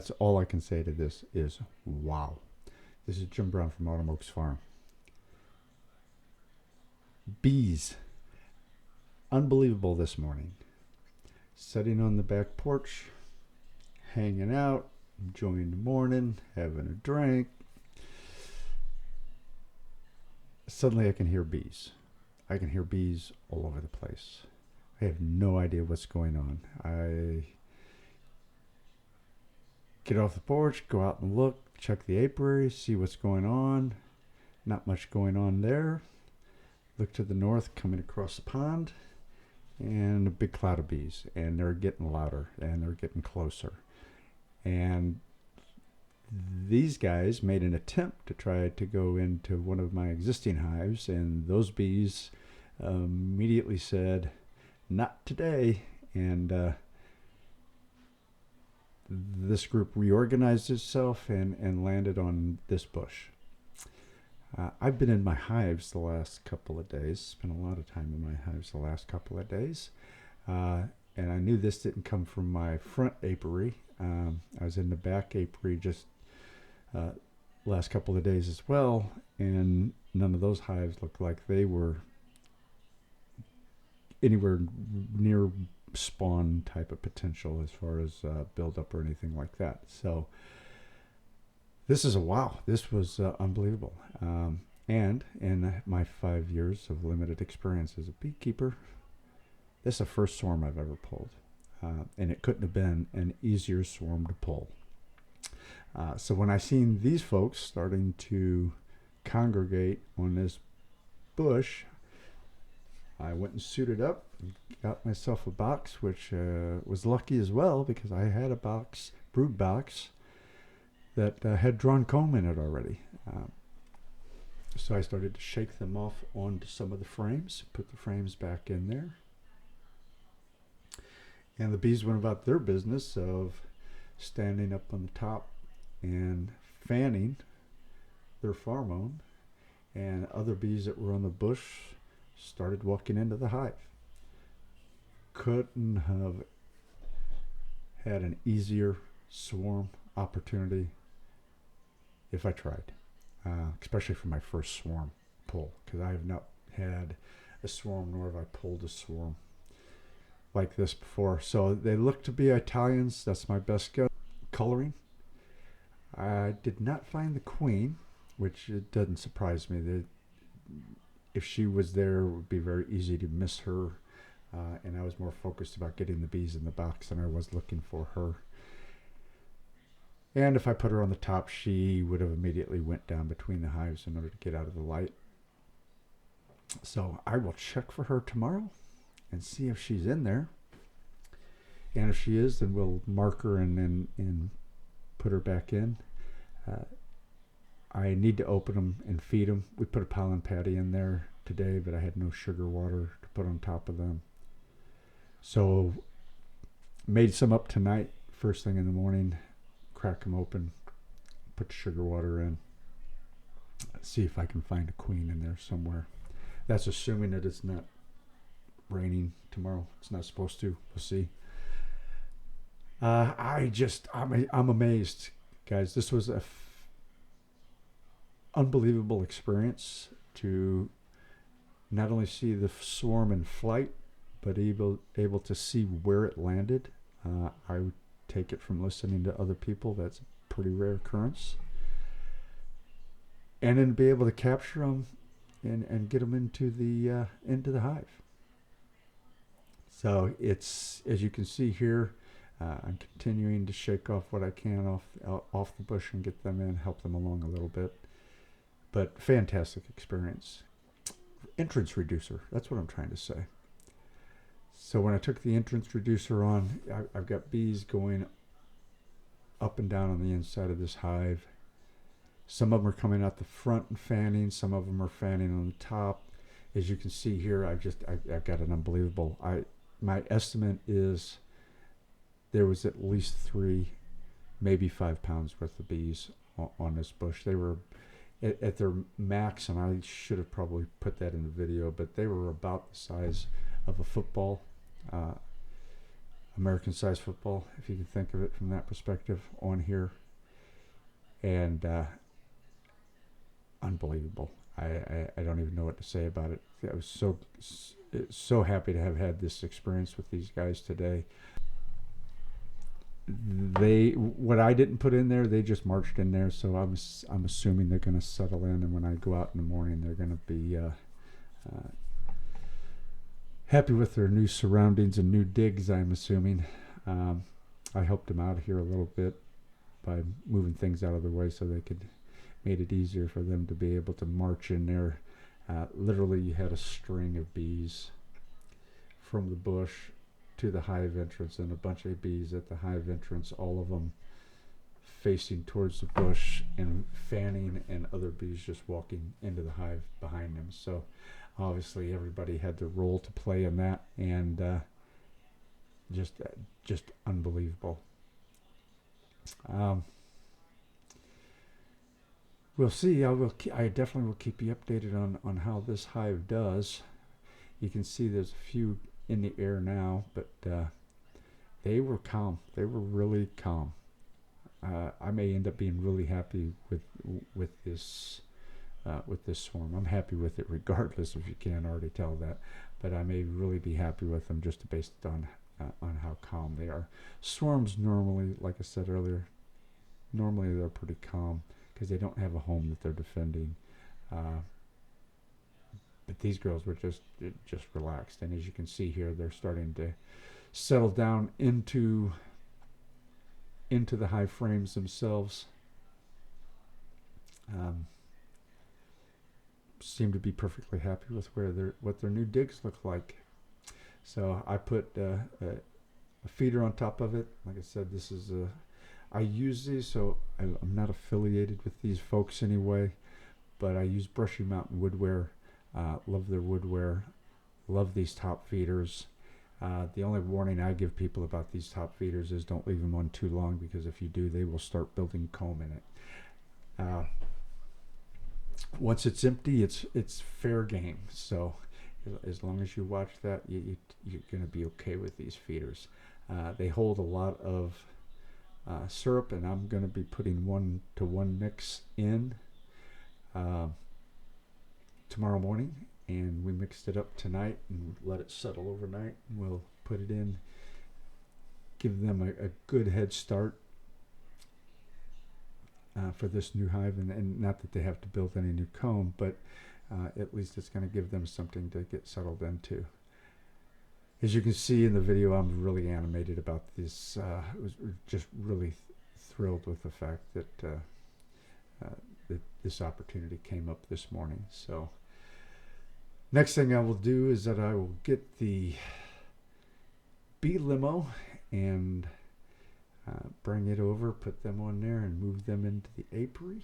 That's all I can say to this is wow. This is Jim Brown from Autumn Oaks Farm. Bees. Unbelievable this morning. Sitting on the back porch, hanging out, enjoying the morning, having a drink. Suddenly I can hear bees. I can hear bees all over the place. I have no idea what's going on. I get off the porch, go out and look, check the apiary, see what's going on. Not much going on there. Look to the north, coming across the pond, and a big cloud of bees. And they're getting louder, and they're getting closer. And these guys made an attempt to try to go into one of my existing hives, and those bees immediately said, "Not today." And this group reorganized itself and landed on this bush. I've been in my hives the last couple of days, spent a lot of time in my hives the last couple of days. And I knew this didn't come from my front apiary. I was in the back apiary just last couple of days as well, and none of those hives looked like they were anywhere near spawn type of potential as far as buildup or anything like that. So this is a wow. This was unbelievable. And in my 5 years of limited experience as a beekeeper, this is the first swarm I've ever pulled. And it couldn't have been an easier swarm to pull. So when I seen these folks starting to congregate on this bush, I went and suited up, got myself a box, which was lucky as well because I had a box, brood box, that had drawn comb in it already. So I started to shake them off onto some of the frames, put the frames back in there. And the bees went about their business of standing up on the top and fanning their pheromone, and other bees that were on the bush started walking into the hive. Couldn't have had an easier swarm opportunity if I tried, especially for my first swarm pull, because I have not had a swarm, nor have I pulled a swarm like this before. So they look to be Italians. That's my best guess. Coloring. I did not find the queen, which it doesn't surprise me. That if she was there, it would be very easy to miss her. And I was more focused about getting the bees in the box than I was looking for her. And if I put her on the top, she would have immediately went down between the hives in order to get out of the light. So I will check for her tomorrow and see if she's in there. And if she is, then we'll mark her and put her back in. I need to open them and feed them. We put a pollen patty in there today, but I had no sugar water to put on top of them. So made some up tonight, first thing in the morning, crack them open, put the sugar water in, see if I can find a queen in there somewhere. That's assuming that it's not raining tomorrow. It's not supposed to. We'll see. I'm amazed, guys. This was a unbelievable experience to not only see the swarm in flight, but able to see where it landed. I would take it from listening to other people. That's a pretty rare occurrence. And then be able to capture them and get them into the hive. So it's, as you can see here, I'm continuing to shake off what I can off the bush and get them in, help them along a little bit. But fantastic experience. Entrance reducer, that's what I'm trying to say. So when I took the entrance reducer on, I've got bees going up and down on the inside of this hive. Some of them are coming out the front and fanning. Some of them are fanning on the top. As you can see here, I've got an unbelievable. My estimate is there was at least 3, maybe 5 pounds worth of bees on this bush. They were at their max, and I should have probably put that in the video, but they were about the size of a football. American-sized football, if you can think of it from that perspective, on here, and unbelievable. I don't even know what to say about it. I was so happy to have had this experience with these guys today. What I didn't put in there, they just marched in there. So I'm assuming they're going to settle in, and when I go out in the morning, they're going to be happy with their new surroundings and new digs. I'm assuming. I helped them out here a little bit by moving things out of the way so they could made it easier for them to be able to march in there. Literally, you had a string of bees from the bush to the hive entrance, and a bunch of bees at the hive entrance, all of them facing towards the bush and fanning, and other bees just walking into the hive behind them. So obviously everybody had their role to play in that, and just unbelievable. We'll see. I definitely will keep you updated on how this hive does. You can see there's a few in the air now, but they were calm. They were really calm. I may end up being really happy with this swarm. I'm happy with it regardless, if you can't already tell that. But I may really be happy with them just based on how calm they are. Swarms normally, like I said earlier, normally they're pretty calm because they don't have a home that they're defending. But these girls were just relaxed, and as you can see here, they're starting to settle down into the hive frames themselves. Seem to be perfectly happy with what their new digs look like. So I put a feeder on top of it. Like I said, this is I use these, so I'm not affiliated with these folks anyway, but I use Brushy Mountain Woodware. Love their woodware. Love these top feeders. The only warning I give people about these top feeders is don't leave them on too long, because if you do, they will start building comb in it. Once it's empty, it's fair game. So as long as you watch that, you're going to be okay with these feeders. They hold a lot of syrup, and I'm going to be putting 1-to-1 mix in tomorrow morning, and we mixed it up tonight and let it settle overnight, and we'll put it in, give them a good head start for this new hive, and not that they have to build any new comb, but at least it's going to give them something to get settled into. As you can see in the video, I'm really animated about this. I was just really thrilled with the fact that that this opportunity came up this morning. So next thing I will do is that I will get the bee limo and bring it over, put them on there, and move them into the apiary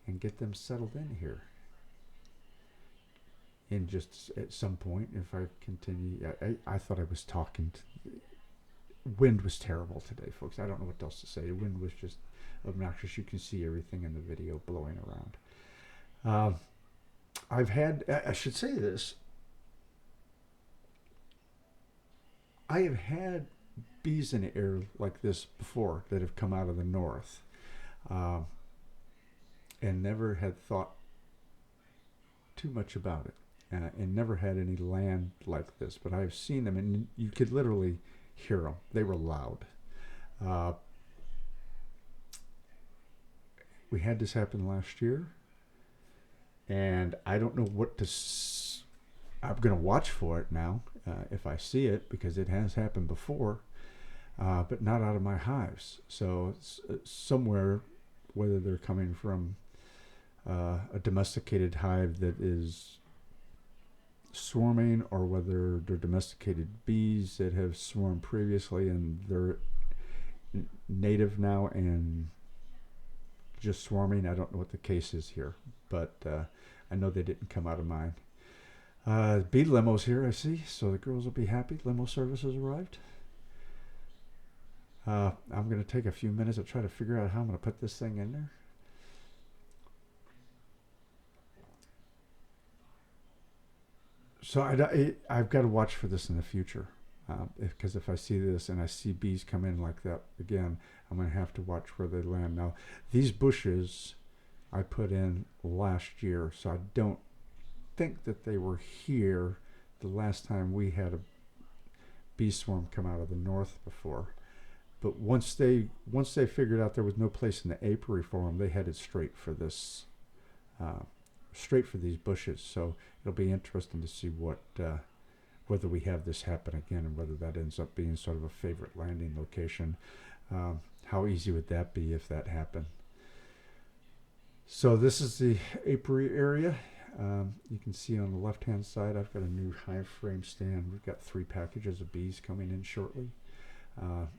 and get them settled in here. And just at some point, if I continue, I thought I was talking. Wind was terrible today, folks. I don't know what else to say. The wind was just obnoxious. You can see everything in the video blowing around. I should say this. I have had bees in the air like this before that have come out of the north, and never had thought too much about it, and never had any land like this. But I've seen them, and you could literally hear them. They were loud. We had this happen last year, and I don't know what to. I'm going to watch for it now if I see it, because it has happened before, but not out of my hives. So it's somewhere, whether they're coming from a domesticated hive that is swarming, or whether they're domesticated bees that have swarmed previously and they're native now and just swarming. I don't know what the case is here, but I know they didn't come out of mine. Bee limo's here, I see, so the girls will be happy. Limo service has arrived. I'm going to take a few minutes to try to figure out how I'm going to put this thing in there. So I've got to watch for this in the future. Because if I see this and I see bees come in like that again, I'm going to have to watch where they land. Now, these bushes I put in last year, so I don't think that they were here the last time we had a bee swarm come out of the north before. But once they figured out there was no place in the apiary for them, they headed straight for this, straight for these bushes. So it'll be interesting to see what whether we have this happen again and whether that ends up being sort of a favorite landing location. How easy would that be if that happened? So this is the apiary area. You can see on the left hand side I've got a new hive frame stand. We've got 3 packages of bees coming in shortly.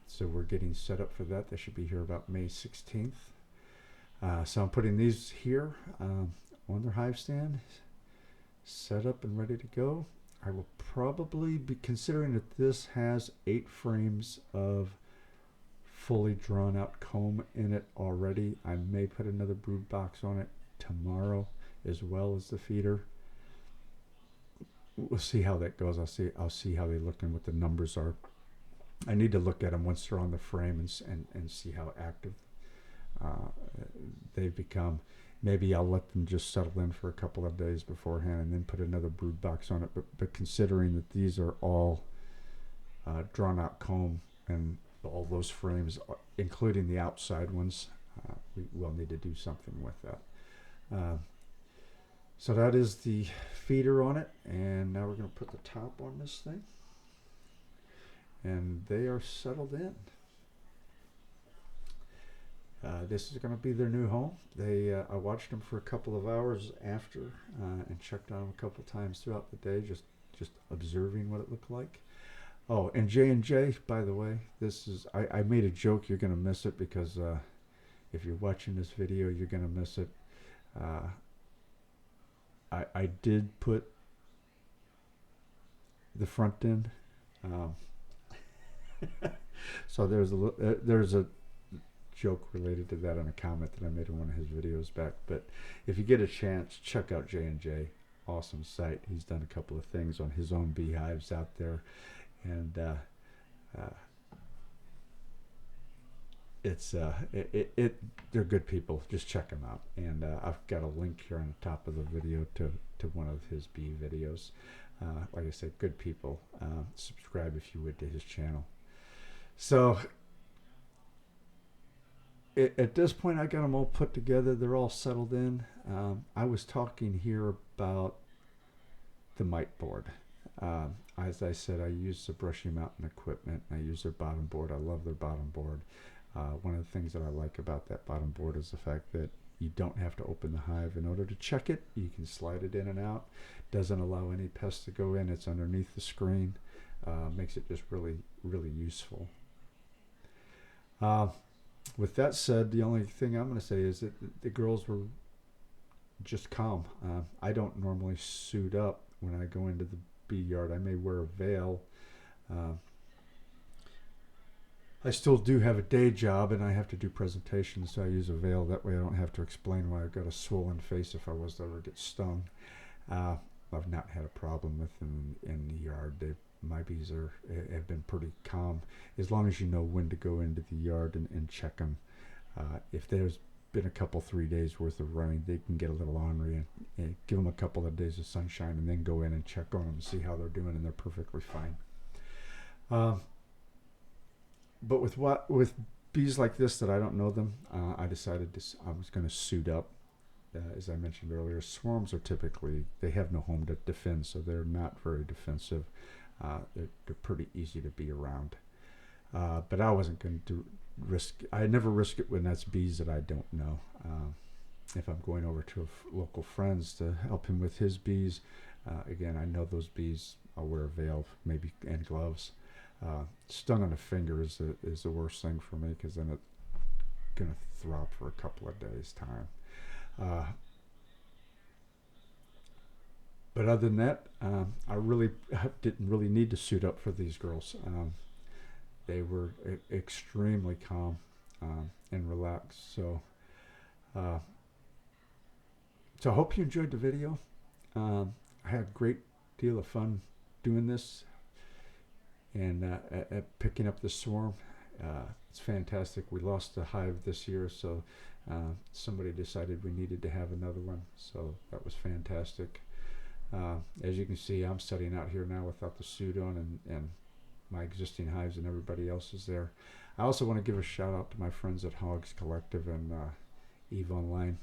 So we're getting set up for that. They should be here about May 16th. So I'm putting these here on their hive stand, set up and ready to go. I will probably be considering that this has 8 frames of fully drawn out comb in it already. I may put another brood box on it tomorrow as well as the feeder. We'll see how that goes. I'll see how they look and what the numbers are. I need to look at them once they're on the frame and see how active they've become. Maybe I'll let them just settle in for a couple of days beforehand and then put another brood box on it. But considering that these are all drawn out comb and all those frames, including the outside ones, we will need to do something with that. So that is the feeder on it, and now we're going to put the top on this thing. And they are settled in. This is going to be their new home. I watched them for a couple of hours after and checked on them a couple times throughout the day, just observing what it looked like. Oh, and J&J, by the way, this is, I made a joke, you're going to miss it because if you're watching this video, you're going to miss it. I did put the front in. So there's a joke related to that on a comment that I made in one of his videos back. But if you get a chance, check out J&J. Awesome site. He's done a couple of things on his own beehives out there, and they're good people. Just check them out. And I've got a link here on the top of the video to one of his bee videos. Like I said, good people. Subscribe if you would to his channel. So at this point, I got them all put together. They're all settled in. I was talking here about the mite board. As I said, I use the Brushy Mountain equipment. I use their bottom board. I love their bottom board. One of the things that I like about that bottom board is the fact that you don't have to open the hive in order to check it. You can slide it in and out. Doesn't allow any pests to go in. It's underneath the screen. Makes it just really, really useful. With that said, the only thing I'm going to say is that the girls were just calm. I don't normally suit up when I go into the bee yard. I may wear a veil. I still do have a day job and I have to do presentations, so I use a veil. That way I don't have to explain why I've got a swollen face if I was to ever get stung. I've not had a problem with them in the yard. My bees have been pretty calm, as long as you know when to go into the yard and check them. If there's been a couple 3 days worth of rain, they can get a little ornery, and give them a couple of days of sunshine and then go in and check on them and see how they're doing, and they're perfectly fine. But with bees like this that I don't know them, I decided I was going to suit up. As I mentioned earlier, swarms are typically, they have no home to defend, so they're not very defensive. They're pretty easy to be around. But I wasn't going to I never risk it when that's bees that I don't know. If I'm going over to local friends to help him with his bees, again, I know those bees, I'll wear a veil, maybe, and gloves. Stung on the finger is the worst thing for me, because then it's going to throb for a couple of days' time. But other than that, I didn't really need to suit up for these girls. They were extremely calm and relaxed. So I hope you enjoyed the video. I had a great deal of fun doing this. and at picking up the swarm. It's fantastic. We lost the hive this year, so somebody decided we needed to have another one, so that was fantastic. As you can see, I'm setting out here now without the suit on, and my existing hives and everybody else is there. I also want to give a shout out to my friends at Hogs Collective and Eve Online.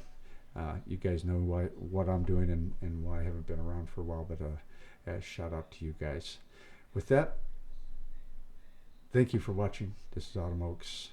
You guys know what I'm doing and why I haven't been around for a while, but shout out to you guys. With that, thank you for watching. This is Autumn Oaks.